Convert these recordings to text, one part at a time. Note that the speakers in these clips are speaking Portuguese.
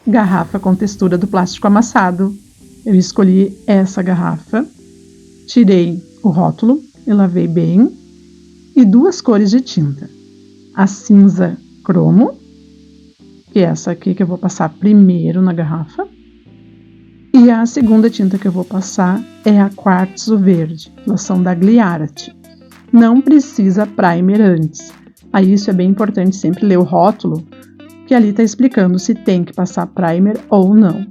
garrafa com textura do plástico amassado. Eu escolhi essa garrafa, tirei o rótulo e lavei bem, e 2 cores de tinta. A cinza cromo, que é essa aqui que eu vou passar primeiro na garrafa, e a segunda tinta que eu vou passar é a quartzo verde, loção da Gliarati. Não precisa primer antes. Aí isso é bem importante sempre ler o rótulo, que ali está explicando se tem que passar primer ou não.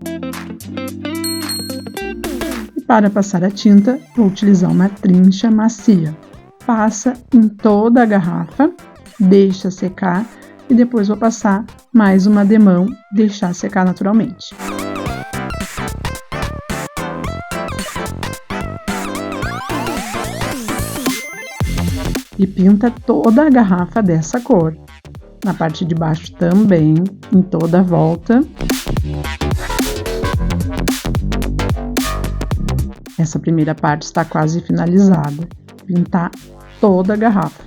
E para passar a tinta, vou utilizar uma trincha macia. Passa em toda a garrafa, deixa secar e depois vou passar mais uma demão, deixar secar naturalmente. E pinta toda a garrafa dessa cor. Na parte de baixo também, em toda a volta. Essa primeira parte está quase finalizada. Pintar toda a garrafa.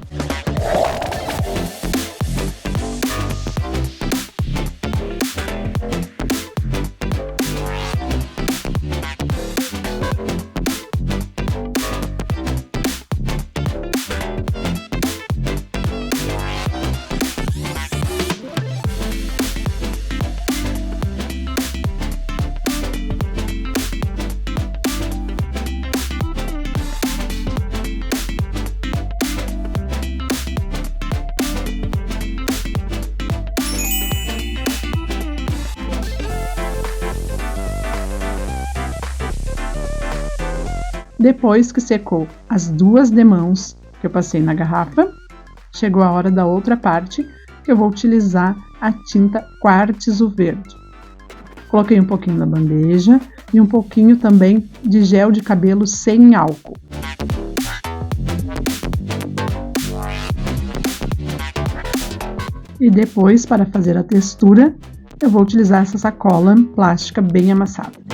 Depois que secou as 2 demãos que eu passei na garrafa, chegou a hora da outra parte, que eu vou utilizar a tinta quartzo verde. Coloquei um pouquinho na bandeja e um pouquinho também de gel de cabelo sem álcool. E depois, para fazer a textura, eu vou utilizar essa sacola plástica bem amassada.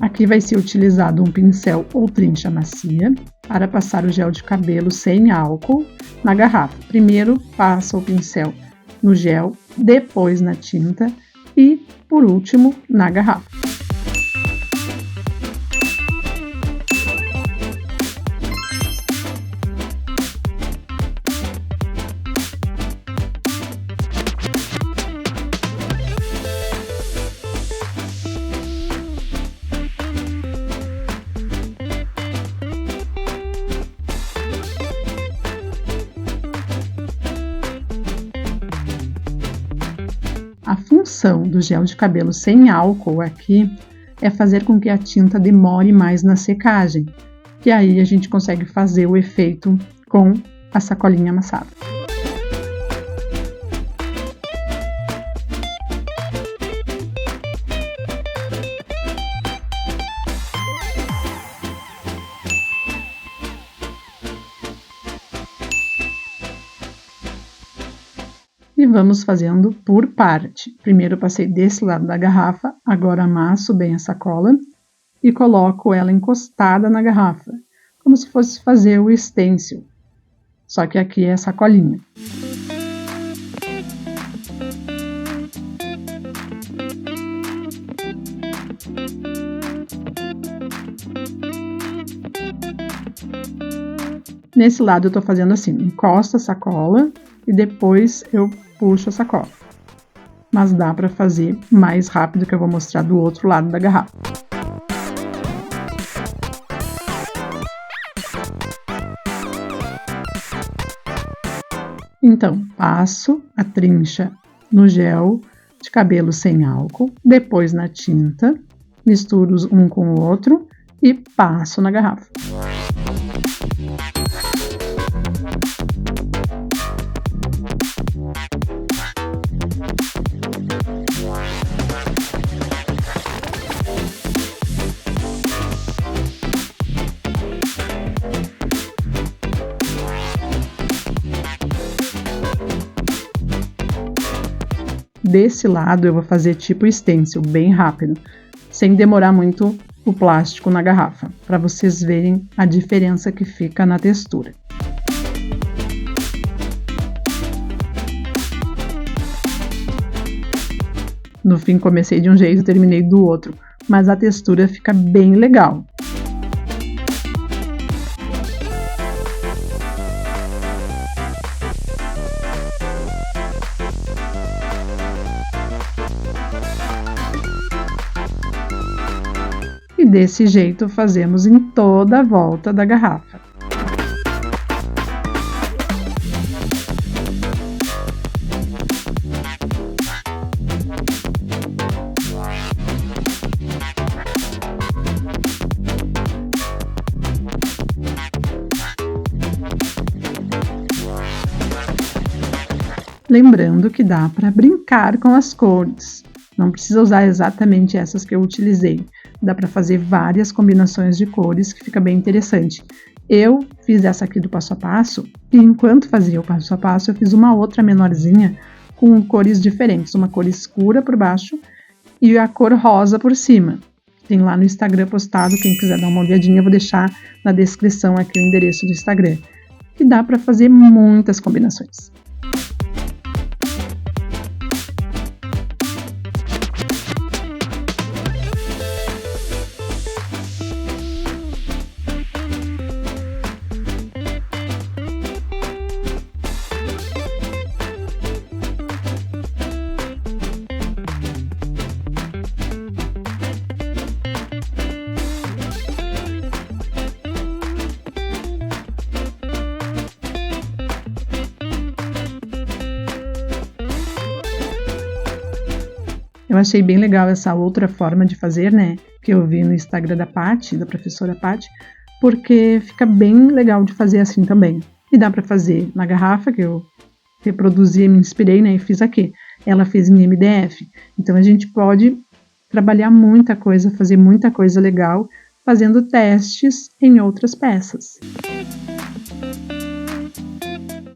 Aqui vai ser utilizado um pincel ou trincha macia para passar o gel de cabelo sem álcool na garrafa. Primeiro passa o pincel no gel, depois na tinta e, por último, na garrafa. A função do gel de cabelo sem álcool aqui é fazer com que a tinta demore mais na secagem, que aí a gente consegue fazer o efeito com a sacolinha amassada. E vamos fazendo por parte. Primeiro eu passei desse lado da garrafa, agora amasso bem a sacola e coloco ela encostada na garrafa, como se fosse fazer o stencil, só que aqui é a sacolinha. Nesse lado eu tô fazendo assim, encosto a sacola e depois eu puxo a sacola. Mas dá para fazer mais rápido, que eu vou mostrar do outro lado da garrafa. Então, passo a trincha no gel de cabelo sem álcool, depois na tinta, misturo um com o outro e passo na garrafa. Desse lado eu vou fazer tipo stencil, bem rápido, sem demorar muito o plástico na garrafa, para vocês verem a diferença que fica na textura. No fim, comecei de um jeito e terminei do outro, mas a textura fica bem legal. E desse jeito fazemos em toda a volta da garrafa. Lembrando que dá para brincar com as cores. Não precisa usar exatamente essas que eu utilizei. Dá para fazer várias combinações de cores que fica bem interessante. Eu fiz essa aqui do passo a passo e enquanto fazia o passo a passo eu fiz uma outra menorzinha com cores diferentes. Uma cor escura por baixo e a cor rosa por cima. Tem lá no Instagram postado, quem quiser dar uma olhadinha eu vou deixar na descrição aqui o endereço do Instagram. Que dá para fazer muitas combinações. Eu achei bem legal essa outra forma de fazer, né? Que eu vi no Instagram da Paty, da professora Paty, porque fica bem legal de fazer assim também. E dá para fazer na garrafa, que eu reproduzi e me inspirei, né? E fiz aqui. Ela fez em MDF. Então a gente pode trabalhar muita coisa, fazer muita coisa legal, fazendo testes em outras peças.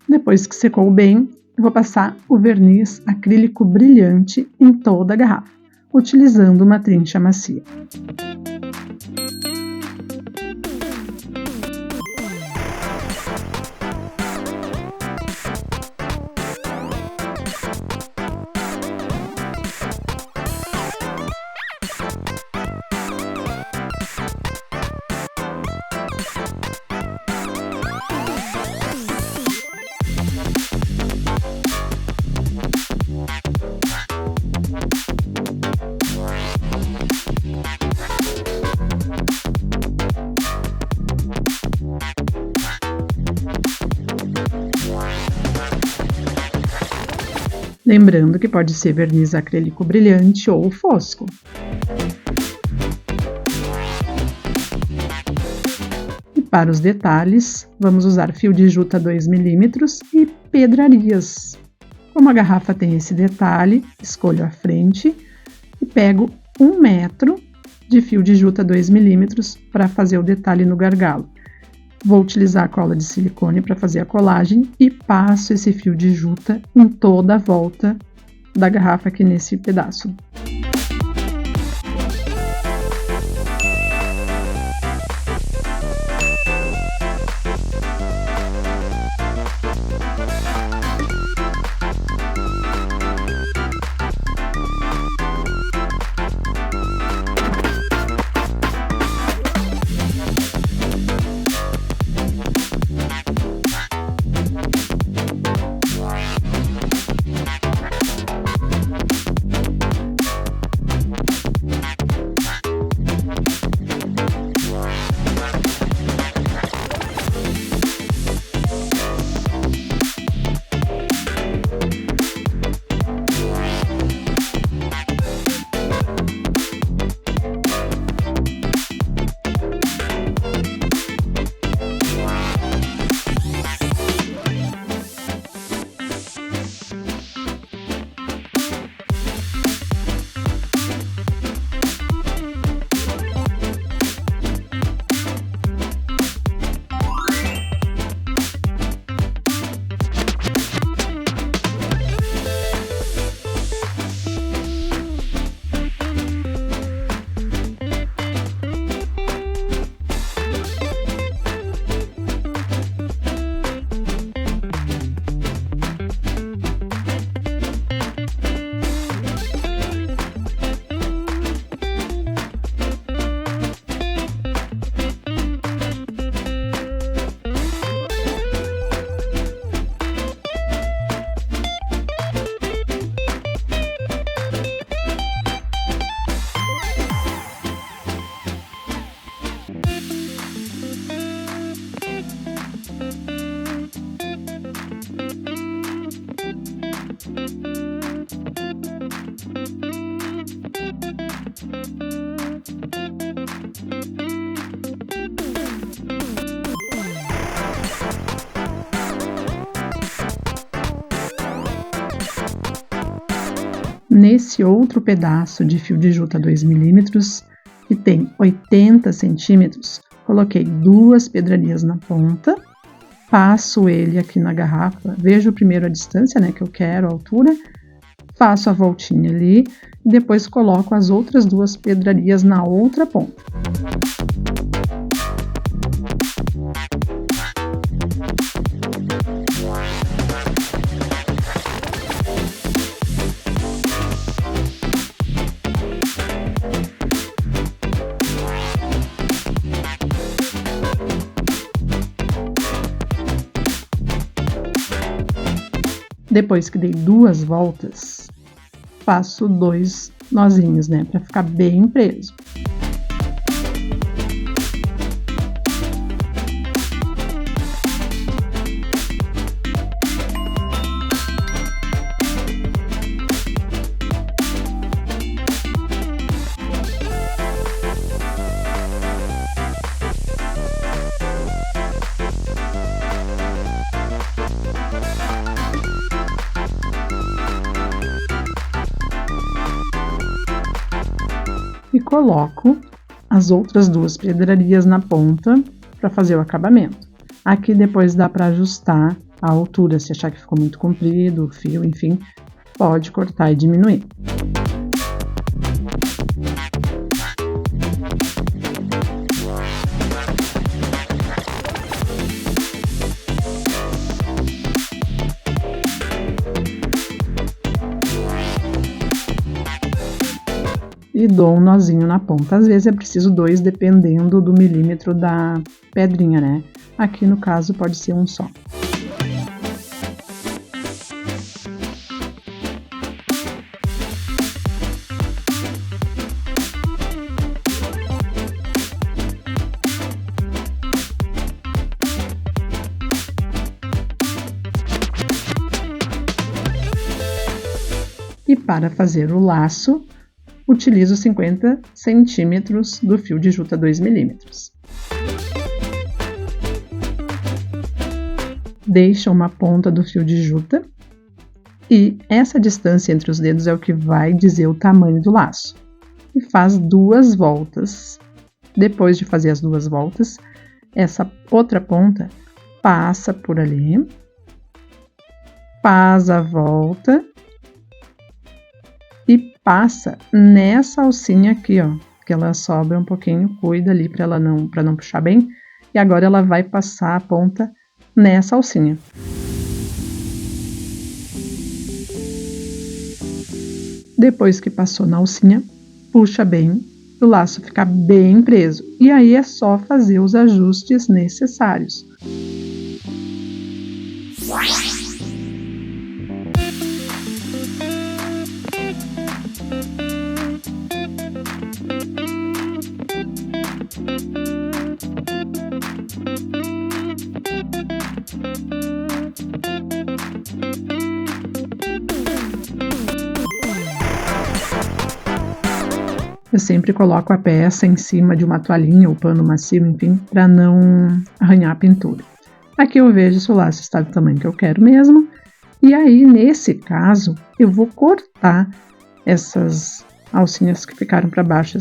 Depois que secou bem, eu vou passar o verniz acrílico brilhante em toda a garrafa, utilizando uma trincha macia. Lembrando que pode ser verniz acrílico brilhante ou fosco. E para os detalhes, vamos usar fio de juta 2 mm e pedrarias. Como a garrafa tem esse detalhe, escolho a frente e pego 1 metro de fio de juta 2 mm para fazer o detalhe no gargalo. Vou utilizar a cola de silicone para fazer a colagem e passo esse fio de juta em toda a volta da garrafa aqui nesse pedaço. nesse outro pedaço de fio de juta 2 milímetros, que tem 80 centímetros, coloquei 2 pedrarias na ponta, passo ele aqui na garrafa, vejo primeiro a distância, né, que eu quero, a altura, faço a voltinha ali, e depois coloco as outras 2 pedrarias na outra ponta. Depois que dei 2 voltas, faço 2 nozinhos, né, para ficar bem preso. E coloco as outras 2 pedrarias na ponta para fazer o acabamento. Aqui depois dá para ajustar a altura, se achar que ficou muito comprido, o fio, enfim, pode cortar e diminuir. E dou um nozinho na ponta. Às vezes é preciso 2, dependendo do milímetro da pedrinha, né? Aqui no caso pode ser um só. E para fazer o laço, utilizo 50 centímetros do fio de juta 2 milímetros. Deixa uma ponta do fio de juta e essa distância entre os dedos é o que vai dizer o tamanho do laço. E faz 2 voltas. Depois de fazer as 2 voltas, essa outra ponta passa por ali, faz a volta e passa nessa alcinha aqui, ó, que ela sobra um pouquinho, cuida ali para não puxar bem. E agora ela vai passar a ponta nessa alcinha. Depois que passou na alcinha, puxa bem, o laço fica bem preso. E aí é só fazer os ajustes necessários. Eu sempre coloco a peça em cima de uma toalhinha ou pano macio, enfim, para não arranhar a pintura. Aqui eu vejo se o laço está do tamanho que eu quero mesmo. E aí, nesse caso, eu vou cortar essas alcinhas que ficaram para baixo,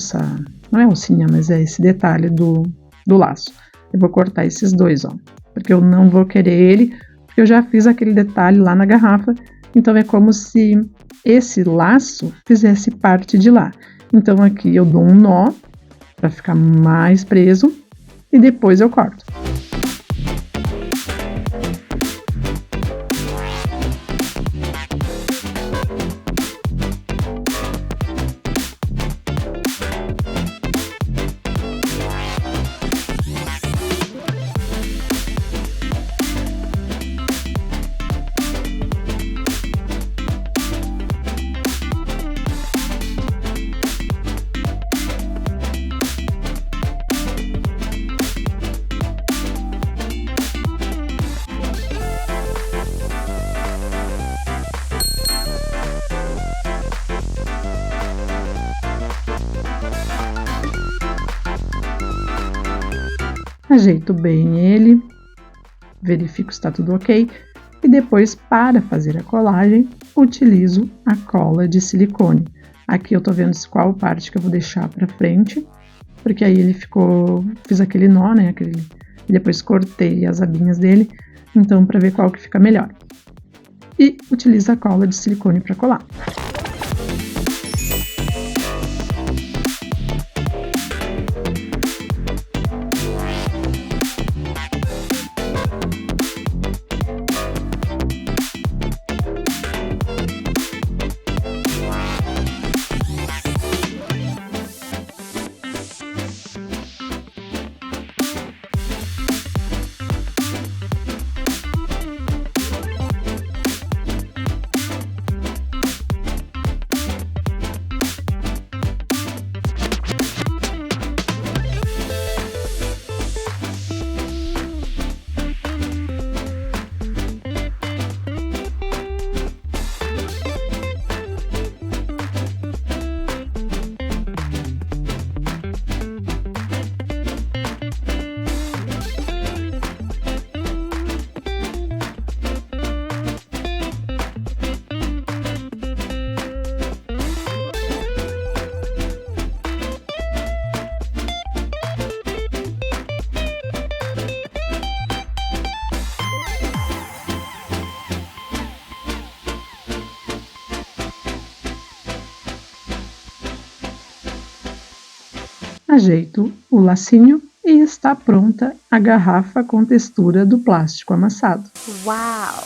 não é alcinha, mas é esse detalhe do laço. Eu vou cortar esses 2, ó, porque eu não vou querer ele, porque eu já fiz aquele detalhe lá na garrafa, então é como se esse laço fizesse parte de lá. Então aqui eu dou um nó para ficar mais preso e depois eu corto. Ajeito bem ele, verifico se está tudo ok e depois, para fazer a colagem, utilizo a cola de silicone. Aqui eu tô vendo qual parte que eu vou deixar pra frente, porque aí ele fiz aquele nó, né, depois cortei as abinhas dele, então para ver qual que fica melhor. E utilizo a cola de silicone para colar. Ajeito o lacinho e está pronta a garrafa com textura do plástico amassado. Uau!